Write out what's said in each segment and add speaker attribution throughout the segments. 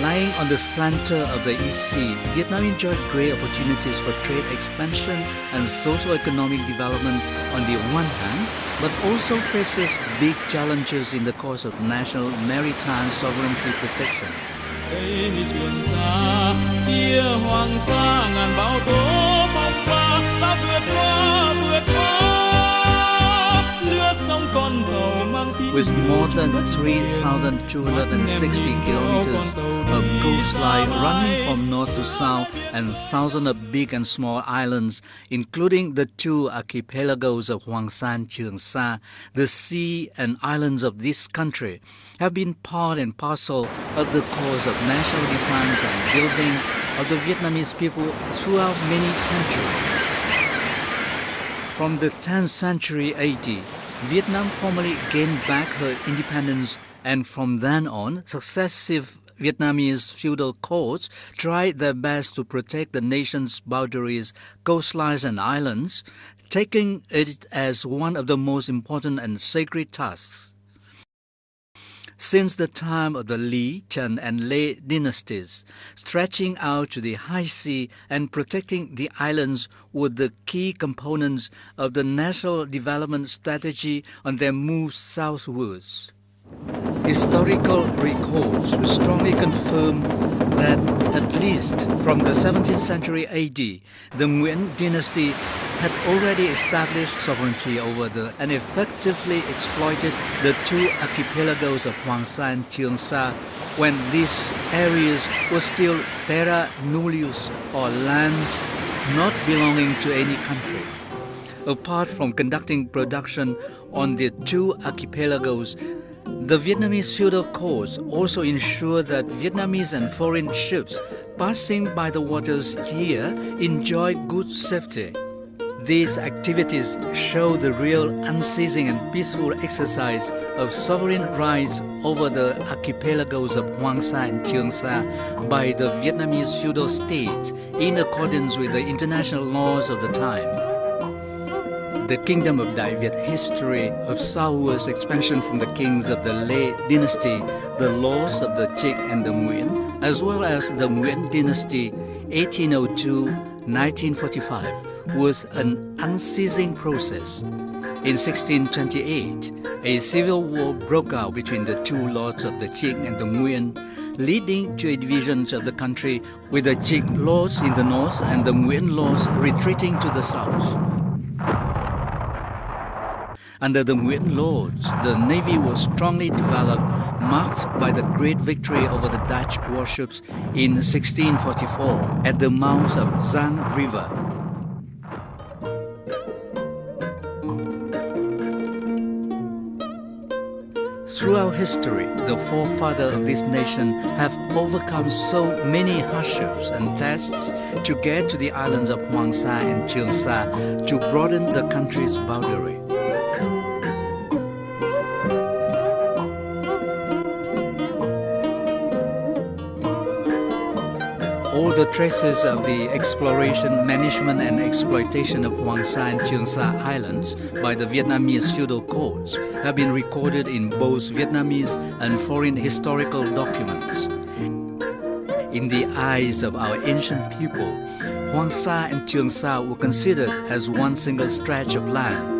Speaker 1: Lying on the center of the East Sea, Vietnam enjoyed great opportunities for trade expansion and socio-economic development on the one hand, but also faces big challenges in the course of national maritime sovereignty protection.
Speaker 2: Đây trường sa kia hoàng sa ngàn bão tố phong ba ta vượt qua lướt sóng con tàu mang tin.
Speaker 1: With more than 3,260 kilometers of coastline running from north to south and thousands of big and small islands, including the two archipelagos of Hoàng Sa and Trường Sa, the sea and islands of this country have been part and parcel of the cause of national defense and building of the Vietnamese people throughout many centuries. From the 10th century AD, Vietnam formally gained back her independence, and from then on, successive Vietnamese feudal courts tried their best to protect the nation's boundaries, coastlines and islands, taking it as one of the most important and sacred tasks. Since the time of the Lý, Trần and Lê dynasties, stretching out to the high sea and protecting the islands were the key components of the national development strategy on their move southwards. Historical records strongly confirm that at least from the 17th century AD, the Nguyễn dynasty had already established sovereignty over and effectively exploited the two archipelagos of Hoàng Sa and Trường Sa when these areas were still terra nullius, or lands not belonging to any country. Apart from conducting production on the two archipelagos, the Vietnamese feudal courts also ensure that Vietnamese and foreign ships passing by the waters here enjoy good safety. These activities show the real unceasing and peaceful exercise of sovereign rights over the archipelagos of Hoàng Sa and Trường Sa by the Vietnamese feudal state in accordance with the international laws of the time. The kingdom of Đại Việt history of southwards expansion from the kings of the Lê dynasty, the laws of the Trịnh and the Nguyễn, as well as the Nguyễn dynasty 1802-1945, was an unceasing process. In 1628, a civil war broke out between the two lords of the Trịnh and the Nguyễn, leading to a division of the country, with the Trịnh lords in the north and the Nguyễn lords retreating to the south. Under the Nguyễn lords, the navy was strongly developed, marked by the great victory over the Dutch warships in 1644 at the mouth of Gian River. Throughout history, the forefathers of this nation have overcome so many hardships and tests to get to the islands of Hoàng Sa and Trường Sa to broaden the country's boundary. All the traces of the exploration, management and exploitation of Hoàng Sa and Trường Sa Islands by the Vietnamese feudal courts have been recorded in both Vietnamese and foreign historical documents. In the eyes of our ancient people, Hoàng Sa and Trường Sa were considered as one single stretch of land.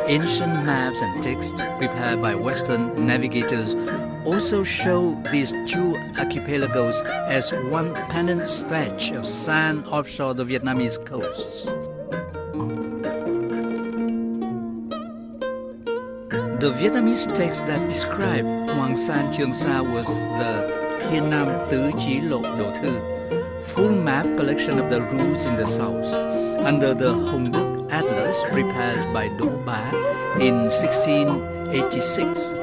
Speaker 1: Ancient maps and texts prepared by Western navigators also show these two archipelagos as one pennant stretch of sand offshore the Vietnamese coasts. The Vietnamese text that describe Hoàng Sa and Trường Sa was the Thiên Nam Tứ Chí Lộ Đồ Thư, full map collection of the routes in the south, under the Hồng Đức Atlas prepared by Đỗ Bá in 1686.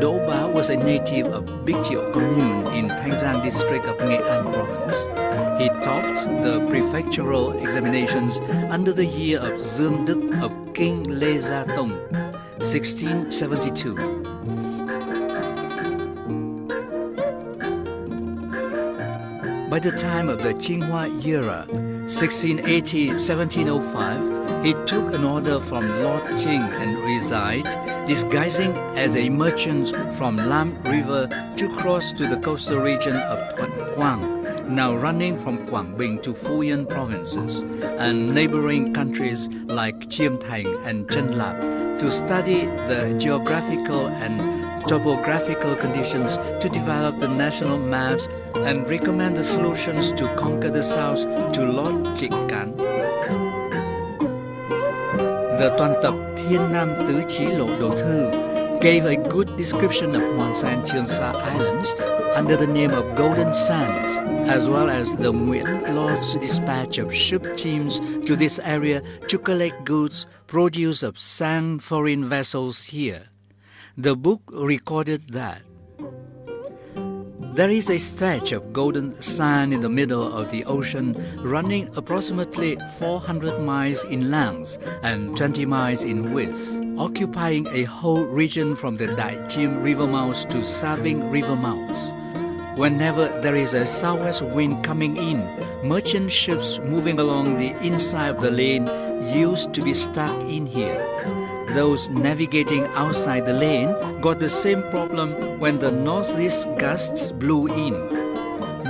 Speaker 1: Đỗ Bá was a native of Big Triệu commune in Thanh Giang district of Nghệ An province. He taught the prefectural examinations under the year of Dương Đức of King Lê Gia Tông, 1672. By the time of the Qinghua era, 1680-1705, he took an order from Lord King and resigned, disguising as a merchant from Lam River to cross to the coastal region of Quang, now running from Quảng Bình to Phú Yên provinces, and neighboring countries like Chiêm Thành and Chân Lạp, to study the geographical and topographical conditions to develop the national maps and recommend the solutions to conquer the south to Lord Trịnh Cán. The toàn tập Thiên Nam Tứ Chí Lộ Đồ Thư gave a good description of Hoàng Sa and Trường Sa Islands under the name of Golden Sands, as well as the Nguyễn Lord's dispatch of ship teams to this area to collect goods, produce of sand foreign vessels here. The book recorded that there is a stretch of golden sand in the middle of the ocean running approximately 400 miles in length and 20 miles in width, occupying a whole region from the Đại Chiêm river mouth to Saving river mouth. Whenever there is a southwest wind coming in, merchant ships moving along the inside of the lane used to be stuck in here. Those navigating outside the lane got the same problem when the northeast gusts blew in.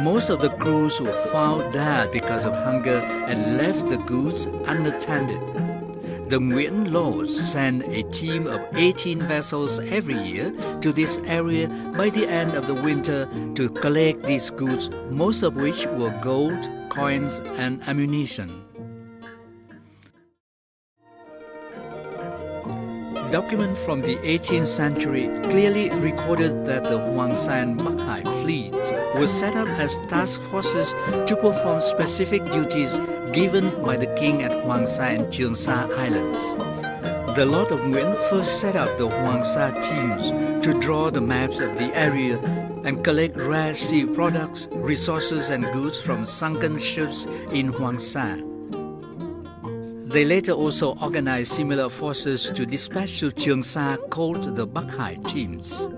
Speaker 1: Most of the crews were found dead because of hunger and left the goods unattended. The Nguyễn Lords sent a team of 18 vessels every year to this area by the end of the winter to collect these goods, most of which were gold, coins, and ammunition. Documents from the 18th century clearly recorded that the Hoàng Sa and Bắc Hải fleets were set up as task forces to perform specific duties given by the king at Hoàng Sa and Trường Sa Islands. The Lord of Nguyễn first set up the Hoàng Sa teams to draw the maps of the area and collect rare sea products, resources and goods from sunken ships in Hoàng Sa. They later also organized similar forces to dispatch to Trường Sa called the Bắc Hải teams.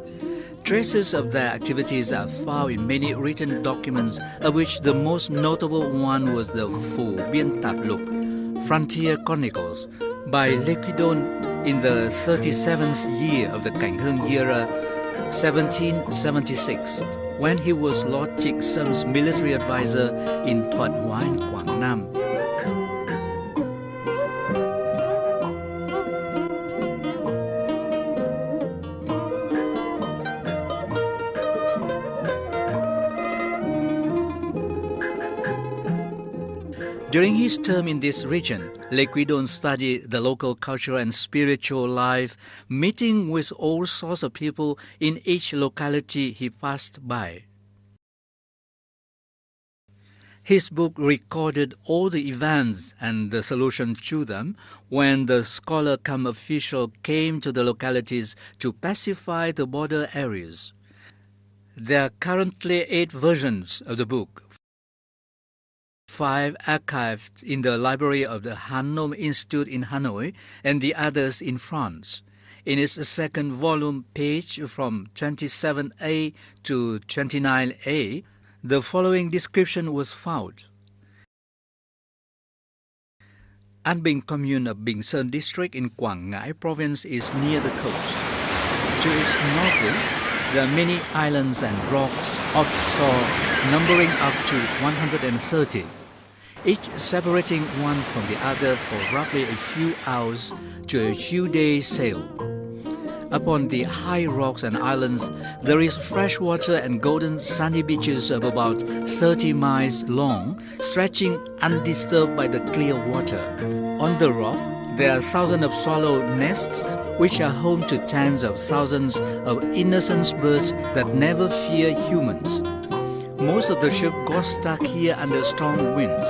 Speaker 1: Traces of their activities are found in many written documents, of which the most notable one was the Phủ Biên Tạp Lục, Frontier Chronicles, by Lecongnhan in the 37th year of the Cảnh era, 1776, when he was Lord Trịnh Sâm military advisor in Thuận Hóa and Quảng Nam. During his term in this region, Lecongnhan studied the local cultural and spiritual life, meeting with all sorts of people in each locality he passed by. His book recorded all the events and the solution to them when the scholar cum official came to the localities to pacify the border areas. There are currently 8 versions of the book. 5 archived in the library of the Hannum Institute in Hanoi and the others in France. In its second volume, page from 27A to 29A, the following description was found. An Bình commune of Bình Sơn district in Quảng Ngãi province is near the coast. To its northeast, there are many islands and rocks offshore, numbering up to 130, each separating one from the other for roughly a few hours to a few days' sail. Upon the high rocks and islands, there is fresh water and golden sandy beaches of about 30 miles long, stretching undisturbed by the clear water. On the rock, there are thousands of swallow nests, which are home to tens of thousands of innocent birds that never fear humans. Most of the ships got stuck here under strong winds.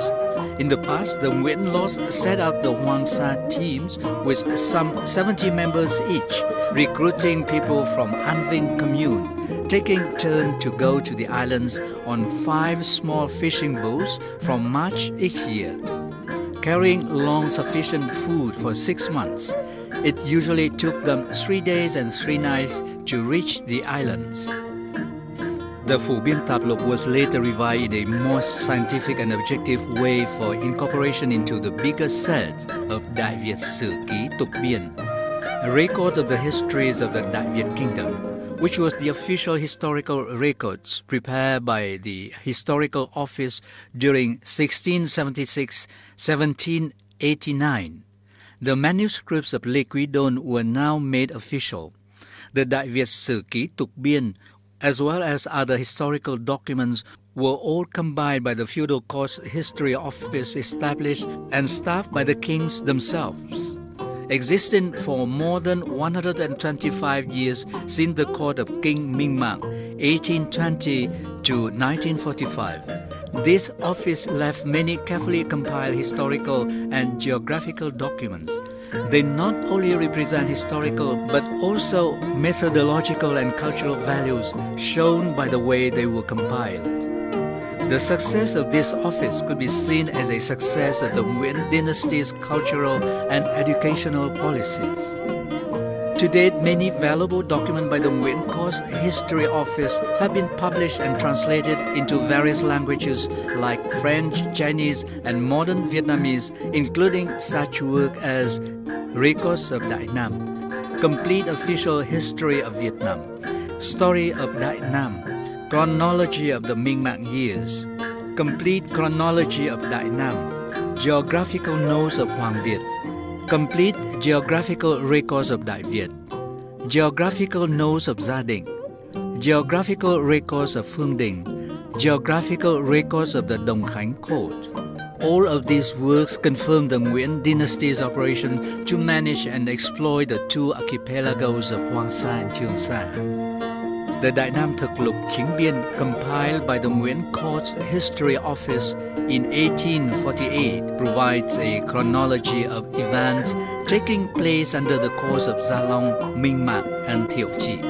Speaker 1: In the past, the Nguyễn Lords set up the Hoàng Sa teams with some 70 members each, recruiting people from An Vinh commune, taking turn to go to the islands on 5 small fishing boats from March each year, carrying along sufficient food for 6 months. It usually took them 3 days and 3 nights to reach the islands. The Phổ Biên Tạp Lục was later revised in a more scientific and objective way for incorporation into the bigger set of Đại Việt Sử Ký Tục Biên, a record of the histories of the Đại Việt Kingdom, which was the official historical records prepared by the Historical Office during 1676-1789. The manuscripts of Lecongnhan were now made official. The Đại Việt Sử Ký Tục Biên, as well as other historical documents, were all combined by the Feudal Court's History Office established and staffed by the kings themselves. Existing for more than 125 years since the court of King Minh Mạng, 1820 to 1945, this office left many carefully compiled historical and geographical documents. They not only represent historical but also methodological and cultural values shown by the way they were compiled. The success of this office could be seen as a success of the Nguyễn dynasty's cultural and educational policies. To date, many valuable documents by the Nguyễn Court's History Office have been published and translated into various languages like French, Chinese, and modern Vietnamese, including such work as Records of Đại Nam, Complete Official History of Vietnam, Story of Đại Nam, Chronology of the Minh Mạng Years, Complete Chronology of Đại Nam, Geographical Notes of Hoàng Việt, Complete Geographical Records of Đại Việt, Geographical Notes of Gia Định, Geographical Records of Phương Đình, Geographical Records of the Đồng Khánh Court. All of these works confirm the Nguyễn dynasty's operation to manage and exploit the two archipelagos of Hoàng Sa and Trường Sa. The Đại Nam Thực Lục Chính Biên, compiled by the Nguyễn Court's History Office in 1848, provides a chronology of events taking place under the courts of Gia Long, Minh Mạng, and Thiệu Trị.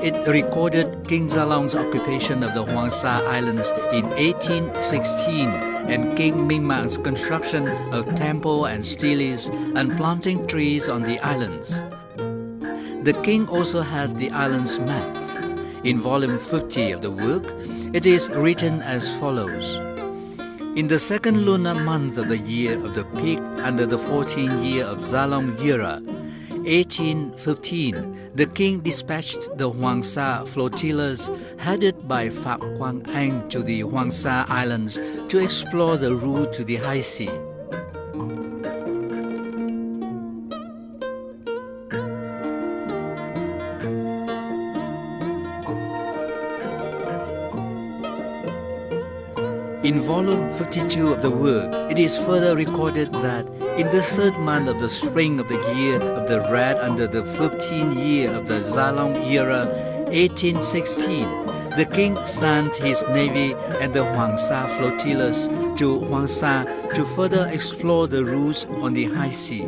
Speaker 1: It recorded King Gia Long's occupation of the Hoàng Sa Islands in 1816 and King Minh Mãng's construction of temple and steles and planting trees on the islands. The king also had the islands mapped. In volume 50 of the work, it is written as follows. In the second lunar month of the year of the pig under the 14th year of Gia Long era, 1815, the king dispatched the Hoàng Sa flotillas headed by Phùng Quang Thanh to the Hoàng Sa Islands to explore the route to the high sea. In volume 52 of the work, it is further recorded that in the third month of the spring of the year of the rat under the 15th year of the Gia Long era, 1816, the king sent his navy and the Hoàng Sa flotillas to Hoàng Sa to further explore the routes on the high sea.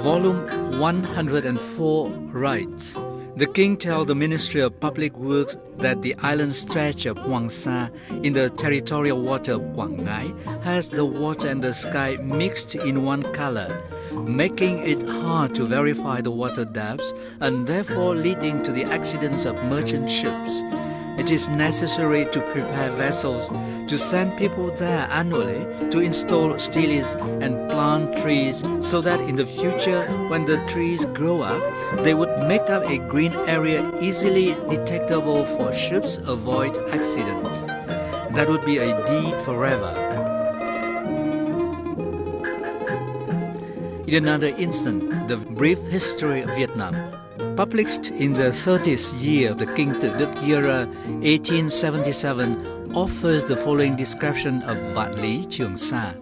Speaker 1: Volume 104 writes, the king tells the Ministry of Public Works that the island stretch of Hoàng Sa in the territorial water of Quảng Ngãi has the water and the sky mixed in one color, making it hard to verify the water depths and therefore leading to the accidents of merchant ships. It is necessary to prepare vessels to send people there annually to install steles and plant trees so that in the future, when the trees grow up, they would make up a green area easily detectable for ships avoid accident. That would be a deed forever. In another instance, the Brief History of Vietnam, published in the 30th year of the King Tự Đức era, 1877, offers the following description of Vạn Lý Trường Sa.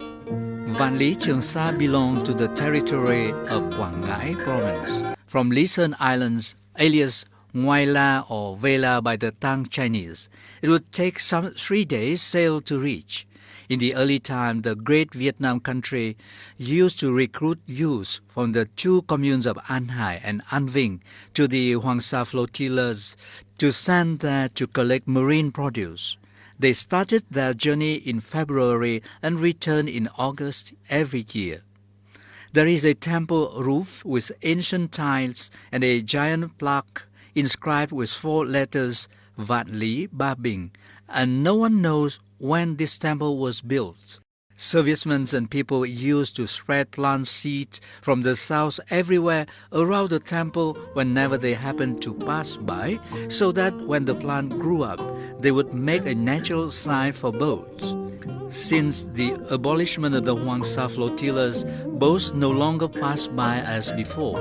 Speaker 1: Vạn Lý Trường Sa belonged to the territory of Quảng Ngãi province, from Lý Sơn Islands, alias Ngoai La or Vela by the Tang Chinese. It would take some 3 days' sail to reach. In the early time, the Great Vietnam country used to recruit youths from the two communes of An Hải and An Vinh to the Hoàng Sa flotillas to send there to collect marine produce. They started their journey in February and returned in August every year. There is a temple roof with ancient tiles and a giant plaque inscribed with 4 letters, Vạn Lý Ba Bình, and no one knows when this temple was built. Servicemen and people used to spread plant seeds from the south everywhere around the temple whenever they happened to pass by, so that when the plant grew up, they would make a natural sign for boats. Since the abolishment of the Hoàng Sa flotillas, boats no longer pass by as before.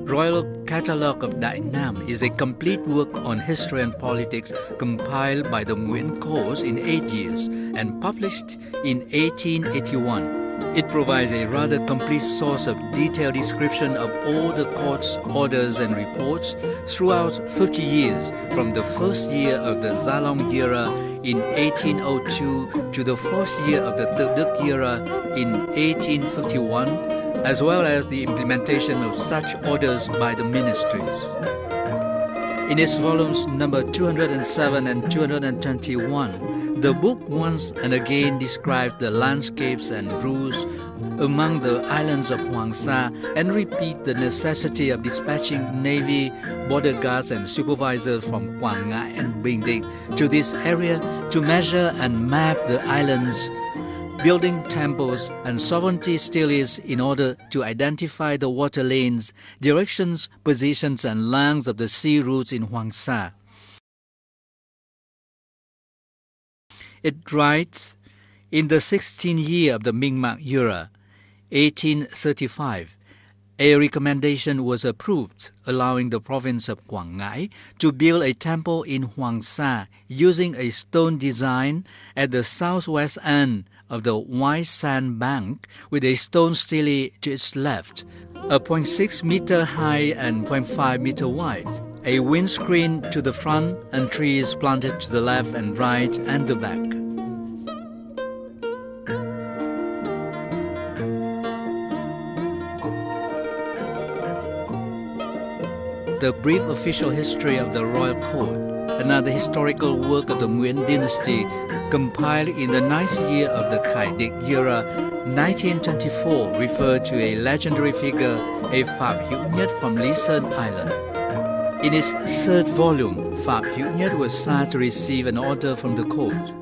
Speaker 1: Royal Catalogue of Đại Nam is a complete work on history and politics compiled by the Nguyễn course in 8 years and published in 1881. It provides a rather complete source of detailed description of all the court's orders and reports throughout 50 years, from the first year of the Gia Long era in 1802 to the fourth year of the Tự Đức era in 1851, as well as the implementation of such orders by the ministries. In its volumes number 207 and 221, the book once and again describes the landscapes and rules among the islands of Hoàng Sa and repeat the necessity of dispatching navy, border guards and supervisors from Quảng Ngãi and Bình Định to this area to measure and map the islands, building temples and sovereignty stelae in order to identify the water lanes, directions, positions and lengths of the sea routes in Hoàng Sa. It writes, in the 16th year of the Minh era, 1835, a recommendation was approved allowing the province of Quảng Ngãi to build a temple in Hoàng Sa using a stone design at the southwest end of the wide sand bank with a stone stele to its left, a 0.6 meter high and 0.5 meter wide, a windscreen to the front and trees planted to the left and right and the back. The brief official history of the royal court, another historical work of the Nguyễn dynasty, compiled in the 9th year of the Khải Định era, 1924, referred to a legendary figure, a Phạm Hữu Nhất from Lý Sơn Island. In its 3rd volume, Phạm Hữu Nhất was sad to receive an order from the court.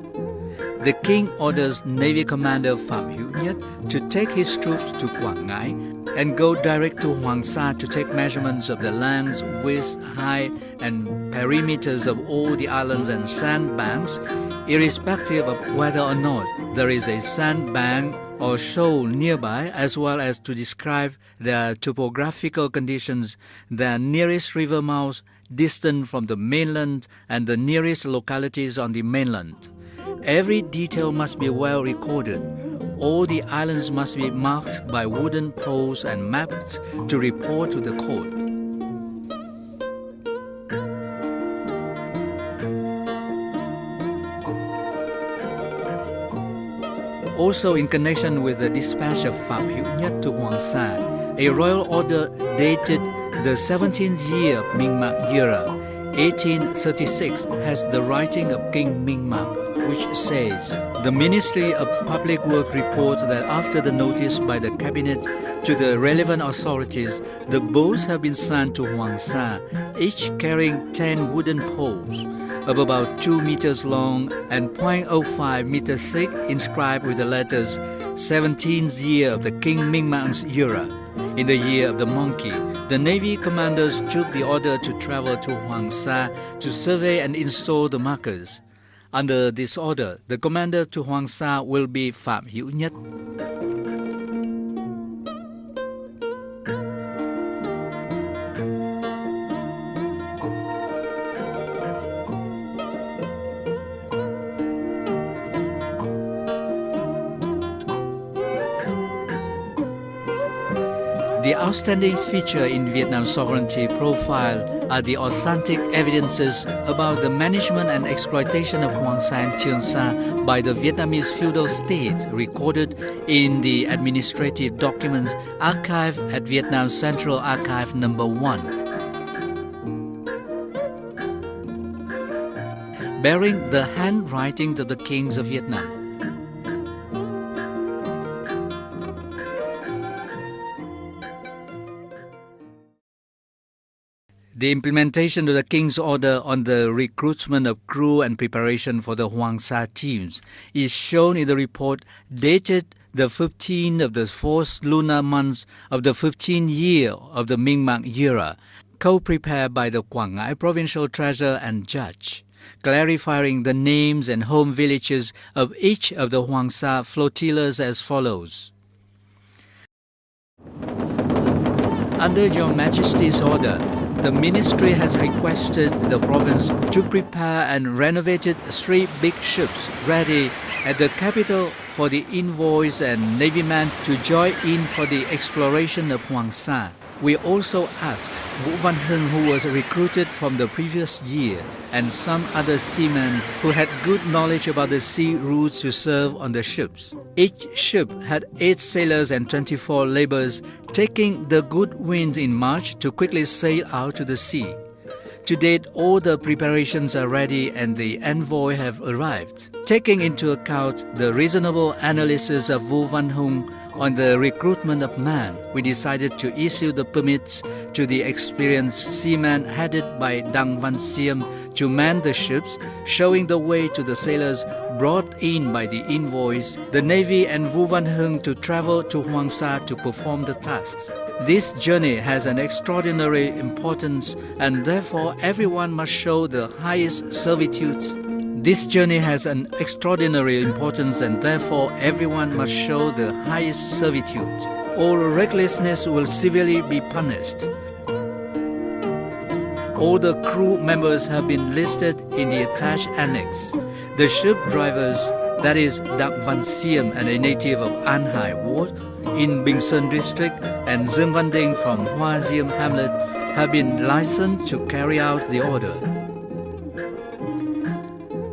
Speaker 1: The king orders Navy Commander Phạm Hữu Nhất to take his troops to Quảng Ngãi and go direct to Hoàng Sa to take measurements of the length, width, height, and perimeters of all the islands and sandbanks, irrespective of whether or not there is a sandbank or shoal nearby, as well as to describe their topographical conditions, their nearest river mouths, distant from the mainland, and the nearest localities on the mainland. Every detail must be well recorded. All the islands must be marked by wooden poles and mapped to report to the court. Also, in connection with the dispatch of Phạm Hữu Nhất to Hoàng Sa, a royal order dated the 17th year of Minh era, 1836, has the writing of King Minh, which says, the Ministry of Public Works reports that after the notice by the Cabinet to the relevant authorities, the boats have been sent to Hoàng Sa, each carrying 10 wooden poles of about 2 meters long and 0.05 meters thick, inscribed with the letters 17th year of the King Minh era. In the year of the monkey, the Navy commanders took the order to travel to Hoàng Sa to survey and install the markers. Under this order, the commander to Hoàng Sa will be Phạm Hữu Nhất. The outstanding feature in Vietnam's sovereignty profile are the authentic evidences about the management and exploitation of Hoàng Sa and Trường Sa by the Vietnamese feudal state, recorded in the administrative documents archived at Vietnam Central Archive No. 1. bearing the handwriting of the kings of Vietnam. The implementation of the King's order on the recruitment of crew and preparation for the Hoàng Sa teams is shown in the report dated the 15th of the 4th lunar month of the 15th year of the Minh Mạng era, co-prepared by the Quảng Ngãi provincial treasurer and judge, clarifying the names and home villages of each of the Hoàng Sa flotillas as follows. Under Your Majesty's order, the Ministry has requested the province to prepare and renovated 3 big ships ready at the capital for the envoys and navymen to join in for the exploration of Hoàng Sa. We also asked Vũ Văn Hưng, who was recruited from the previous year, and some other seamen who had good knowledge about the sea routes to serve on the ships. Each ship had 8 sailors and 24 laborers, taking the good wind in March to quickly sail out to the sea. To date, all the preparations are ready and the envoy have arrived. Taking into account the reasonable analysis of Vũ Văn Hưng on the recruitment of men, we decided to issue the permits to the experienced seamen headed by Đặng Văn Xiêm to man the ships, showing the way to the sailors brought in by the envoys, the Navy and Vũ Văn Hưng to travel to Hoàng Sa to perform the tasks. This journey has an extraordinary importance and therefore everyone must show the highest servitude. This journey has an extraordinary importance and therefore everyone must show the highest servitude. All recklessness will severely be punished. All the crew members have been listed in the attached annex. The ship drivers, that is Đặng Văn Xiêm and a native of An Hải Ward in Bình Sơn district and Dương Văn Đinh from Hoa Diêm hamlet, have been licensed to carry out the order.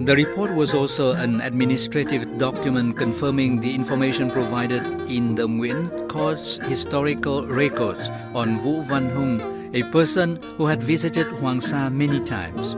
Speaker 1: The report was also an administrative document confirming the information provided in the Nguyễn Court's historical records on Vũ Văn Hưng, a person who had visited Hoàng Sa many times.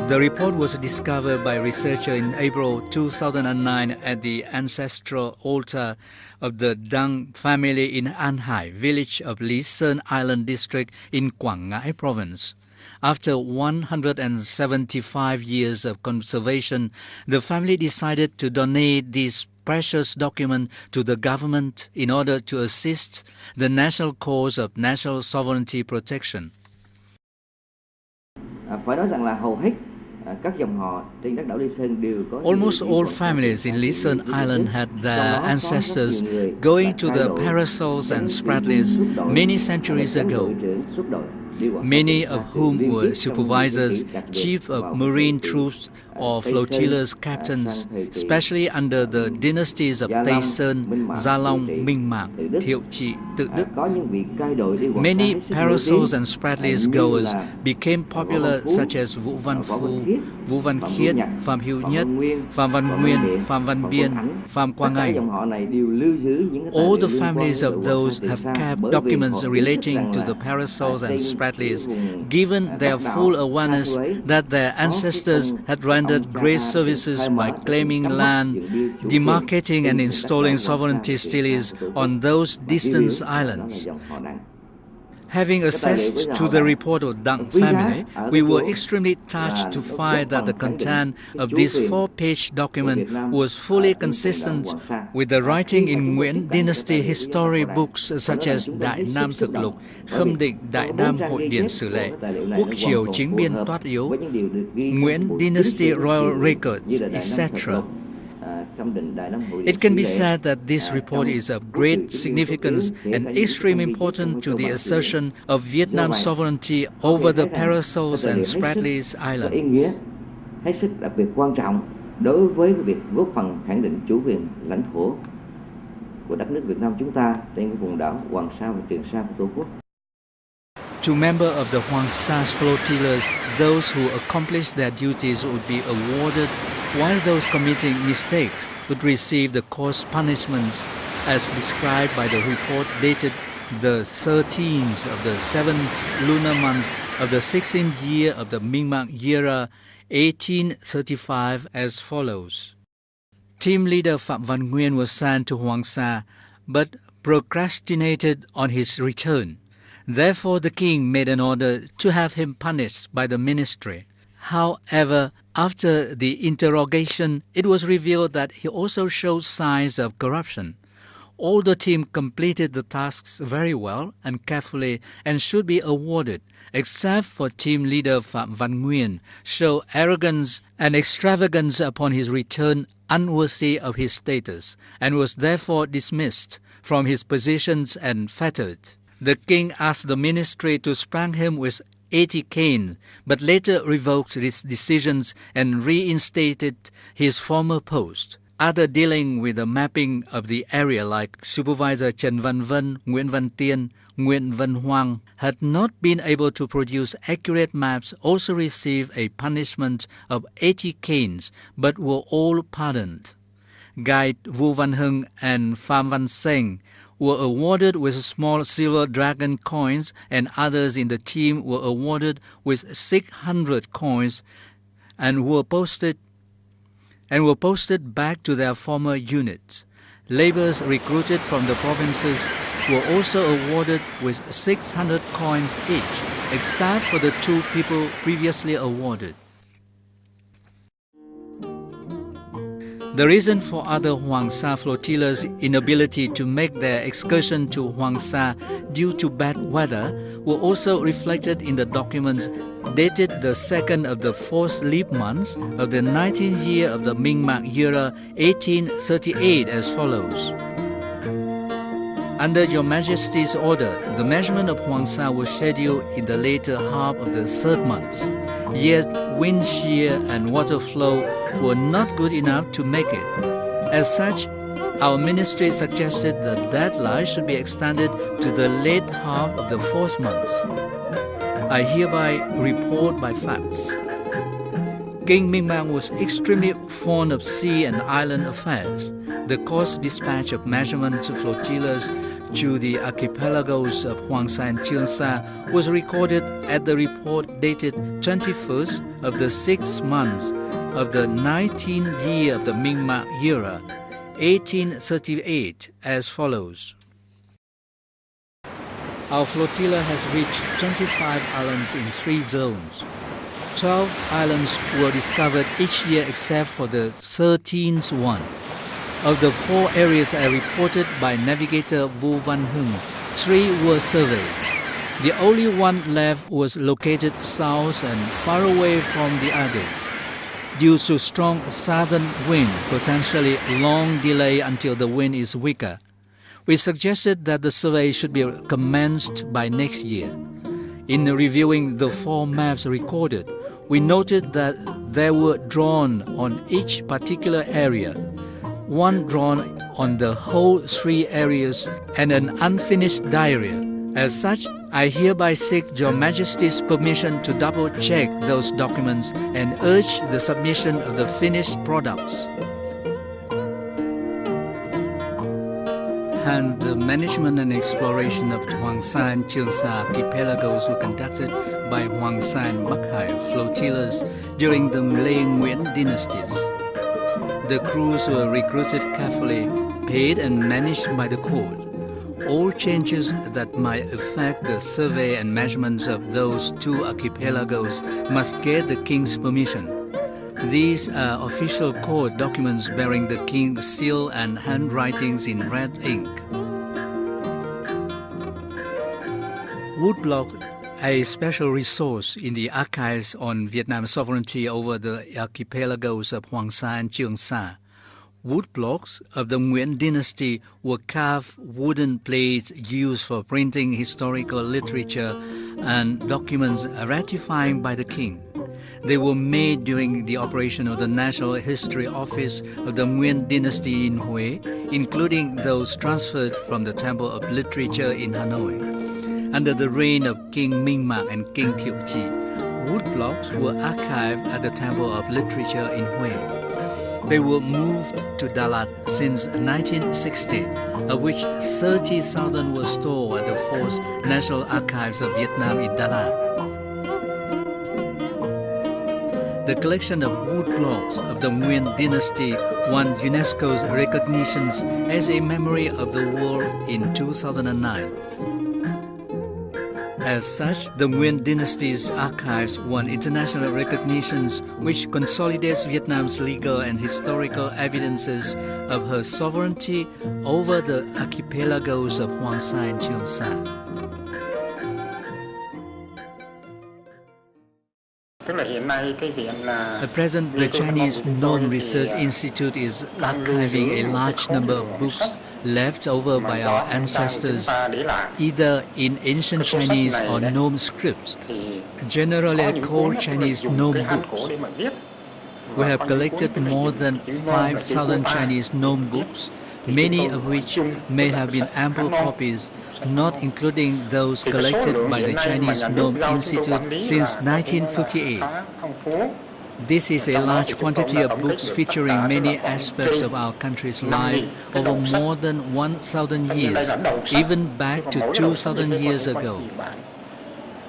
Speaker 1: The report was discovered by a researcher in April 2009 at the ancestral altar of the Đăng family in An Hải village of Lý Sơn Island district in Quảng Ngãi province. After 175 years of conservation, the family decided to donate this precious document to the government in order to assist the national cause of national sovereignty protection.
Speaker 3: Phải nói rằng là hầu hết các dòng họ trên đất đảo Lý Sơn đều có.
Speaker 1: Almost all families in Lý Sơn Island had their ancestors going to the Parasols and Spratlys many centuries ago, many of whom were supervisors, chief of marine troops or flotillas captains, especially under the dynasties of Tây Sơn, Gia Long, Minh Mạng, Hiệu Trị, Tự Đức. Many Parasols and Spratlys goers became popular, such as Vũ Văn Phu, Vũ Văn Khiết, Phạm Hữu Nhất, Phạm Văn Nguyên, Phạm Văn Biên, Phạm Quang Anh. All the families of those have kept documents relating to the Parasols and Spratlys, given their full awareness that their ancestors had rendered great services by claiming land, demarcating and installing sovereignty stelaes on those distant islands. Having access to the report of Đặng family, we were extremely touched to find that the content of this 4-page document was fully consistent with the writing in Nguyễn Dynasty history books such as Đại Nam Thực Lục, Khâm Định Đại Nam Hội Điển Sử Lệ, Quốc Triều Chính Biên Toát Yếu, Nguyễn Dynasty Royal Records, etc. It can be said that this report is of great significance and extremely important to the assertion of Vietnam's sovereignty over the Parasols and Spratlys Islands.
Speaker 3: Hết sức đặc biệt quan trọng đối với việc góp phần khẳng định chủ quyền lãnh thổ của đất nước Việt Nam chúng ta trên cái vùng đảo Hoàng Sa và Trường Sa của Tổ quốc.
Speaker 1: To members of the Hoàng Sa's flotillas, those who accomplished their duties would be awarded, while those committing mistakes would receive the coarse punishments as described by the report dated the 13th of the 7th lunar month of the 16th year of the Minh Mạng era, 1835 as follows. Team leader Phạm Văn Nguyên was sent to Hoàng Sa, but procrastinated on his return. Therefore, the king made an order to have him punished by the ministry. However, after the interrogation, it was revealed that he also showed signs of corruption. All the team completed the tasks very well and carefully and should be awarded, except for team leader Phạm Văn Nguyên, show arrogance and extravagance upon his return unworthy of his status, and was therefore dismissed from his positions and fettered. The king asked the ministry to spank him with 80 canes, but later revoked his decisions and reinstated his former post. Other dealing with the mapping of the area, like Supervisor Trần Văn Vân, Nguyễn Văn Tiên, Nguyễn Văn Hoang, had not been able to produce accurate maps, also received a punishment of 80 canes, but were all pardoned. Guide Vu Văn Hưng and Phạm Văn Seng were awarded with small silver dragon coins, and others in the team were awarded with 600 coins and were posted back to their former units. Laborers recruited from the provinces were also awarded with 600 coins each, except for the 2 people previously awarded. The reason for other Hoàng Sa flotillas' inability to make their excursion to Hoàng Sa due to bad weather were also reflected in the documents dated the 2nd of the 4th leap month of the 19th year of the Minh Mạng era 1838 as follows. Under Your Majesty's order, the measurement of Hoàng Sa was scheduled in the later half of the 3rd month, yet wind shear and water flow were not good enough to make it. As such, our ministry suggested the deadline should be extended to the late half of the 4th month. I hereby report by facts. King Minh Mạng was extremely fond of sea and island affairs. The course dispatch of measurement flotillas to the archipelagos of Hoàng Sa and Trường Sa was recorded at the report dated 21st of the 6th month of the 19th year of the Minh Mạng era, 1838, as follows. Our flotilla has reached 25 islands in 3 zones. 12 islands were discovered each year except for the 13th one. Of the 4 areas I reported by navigator Vu Văn Hưng, 3 were surveyed. The only one left was located south and far away from the others. Due to strong southern wind, potentially long delay until the wind is weaker, we suggested that the survey should be commenced by next year. In reviewing the 4 maps recorded, we noted that they were drawn on each particular area, one drawn on the whole 3 areas, and an unfinished diary. As such, I hereby seek Your Majesty's permission to double-check those documents and urge the submission of the finished products. Hence, the management and exploration of Hoàng Sa and Trường Sa archipelagos were conducted by Hoàng Sa and Bắc Hải flotillas during the Lê Nguyễn dynasties. The crews were recruited carefully, paid and managed by the court. All changes that might affect the survey and measurements of those 2 archipelagos must get the king's permission. These are official court documents bearing the king's seal and handwritings in red ink. Woodblock, a special resource in the archives on Vietnam's sovereignty over the archipelagos of Hoàng Sa and Trường Sa. Woodblocks of the Nguyễn dynasty were carved wooden plates used for printing historical literature and documents ratifying by the king. They were made during the operation of the National History Office of the Nguyễn dynasty in Huế, including those transferred from the Temple of Literature in Hanoi. Under the reign of King Minh Mạng and King Thiệu Trị, woodblocks were archived at the Temple of Literature in Huế. They were moved to Đà Lạt since 1960, of which 30,000 were stored at the 4th National Archives of Vietnam in Đà Lạt. The collection of wood blocks of the Nguyen dynasty won UNESCO's recognitions as a memory of the world in 2009. As such, the Nguyen dynasty's archives won international recognitions, which consolidates Vietnam's legal and historical evidences of her sovereignty over the archipelagos of Hoàng Sa and Trường Sa. At present, the Chinese Nome Research Institute is archiving a large number of books left over by our ancestors, either in ancient Chinese or Nome scripts, generally called Chinese Nome books. We have collected more than 5,000 Chinese Nome books, many of which may have been ample copies, not including those collected by the Chinese Nome Institute since 1958. This is a large quantity of books featuring many aspects of our country's life over more than 1,000 years, even back to 2,000 years ago.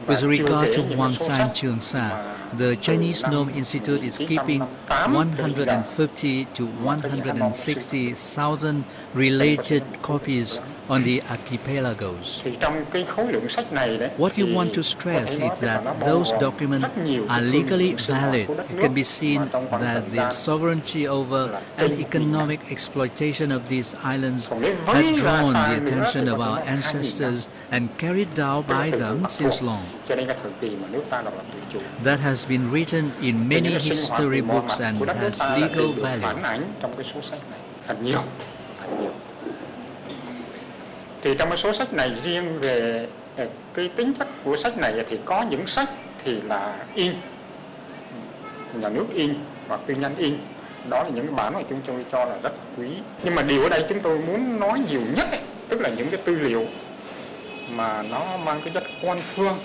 Speaker 1: With regard to Hoàng Sa and Trường Sa, the Chinese Nome Institute is keeping 150 to 160,000 related copies on the archipelagos. What we want to stress is that those documents are legally valid. It can be seen that the sovereignty over and economic exploitation of these islands had drawn the attention of our ancestors and carried out by them since long. That has been written in many history books and has legal value.
Speaker 4: Thì trong cái số sách này riêng về cái tính chất của sách này thì có những sách thì là in, nhà nước in hoặc tư nhân in, đó là những cái bản mà chúng tôi cho là rất quý. Nhưng mà điều ở đây chúng tôi muốn nói nhiều nhất ấy, tức là những cái tư liệu mà nó mang cái chất quan phương,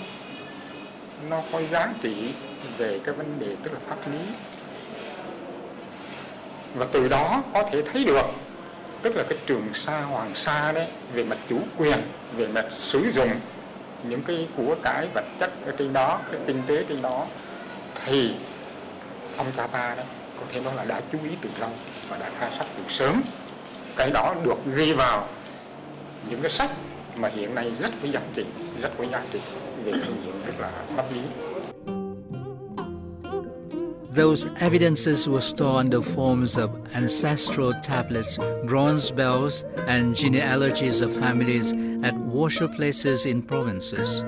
Speaker 4: nó có giá trị về cái vấn đề tức là pháp lý, và từ đó có thể thấy được tức là cái Trường Sa, Hoàng Sa đấy, về mặt chủ quyền, về mặt sử dụng những cái của cải vật chất ở trên đó, cái kinh tế trên đó, thì ông cha ta đấy có thể nói là đã chú ý từ lâu và đã khai sách từ sớm. Cái đó được ghi vào những cái sách mà hiện nay rất có giá trị về phương diện tức là pháp lý.
Speaker 1: Those evidences were stored under forms of ancestral tablets, bronze bells, and genealogies of families at worship places in provinces.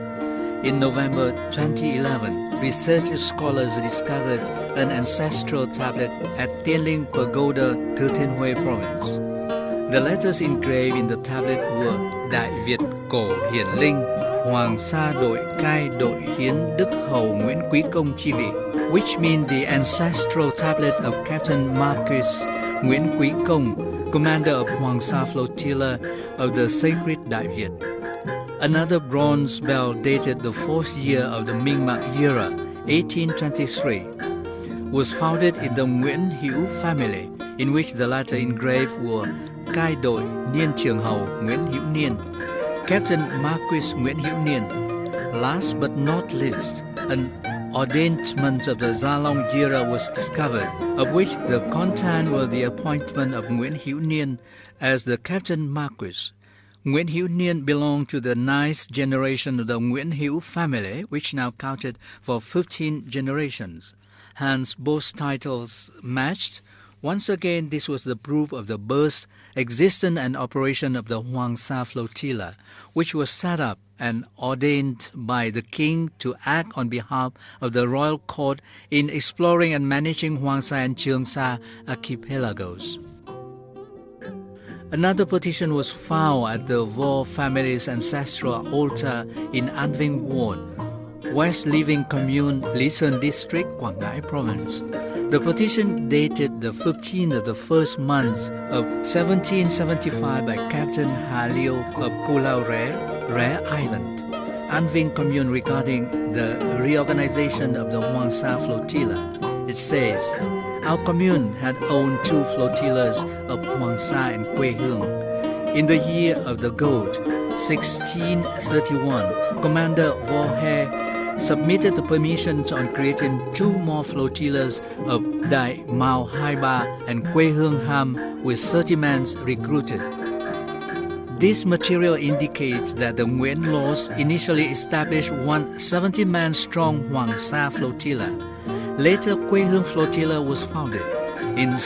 Speaker 1: In November 2011, research scholars discovered an ancestral tablet at Tiên Linh Pagoda, Thừa Thiên Huế province. The letters engraved in the tablet were Đại Việt Cổ Hiển Linh, Hoàng Sa Đội Cai Đội Hiến Đức Hầu Nguyễn Quý Công Chi Vị, which mean the ancestral tablet of Captain Marquis Nguyễn Quý Công, commander of Hoàng Sa flotilla of the sacred Đại Việt. Another bronze bell dated the 4th year of the Minh Mạng era, 1823, was founded in the Nguyễn Hữu family, in which the latter engraved were Cai Đội Niên Trường Hầu Nguyễn Hữu Niên, Captain Marquis Nguyễn Hữu Niên. Last but not least, an ordainment of the Gia Long era was discovered, of which the content were the appointment of Nguyễn Hữu Niên as the Captain Marquis. Nguyễn Hữu Niên belonged to the 9th generation of the Nguyễn Hữu family, which now counted for 15 generations. Hence, both titles matched. Once again, this was the proof of the birth, existence and operation of the Hoàng Sa flotilla, which was set up and ordained by the king to act on behalf of the royal court in exploring and managing Hoàng Sa and Trường Sa archipelagos. Another petition was found at the Vo family's ancestral altar in An Vinh Ward, West Living Commune, Lý Sơn District, Quảng Ngãi Province. The petition dated the 15th of the first month of 1775 by Captain Hà Liêu of Cù Lao Ré Island, An Vinh Commune, regarding the reorganization of the Hoàng Sa flotilla. It says, our commune had owned 2 flotillas of Hoàng Sa and Quê Hương. In the year of the goat, 1631, Commander Vo He submitted the permissions on creating 2 more flotillas of Đại Mao Hai Ba and Quê Hương Ham with 30 men recruited. This material indicates that the Nguyễn laws initially established one 70-man strong Hoàng Sa flotilla. Later, Quê Hương flotilla was founded. In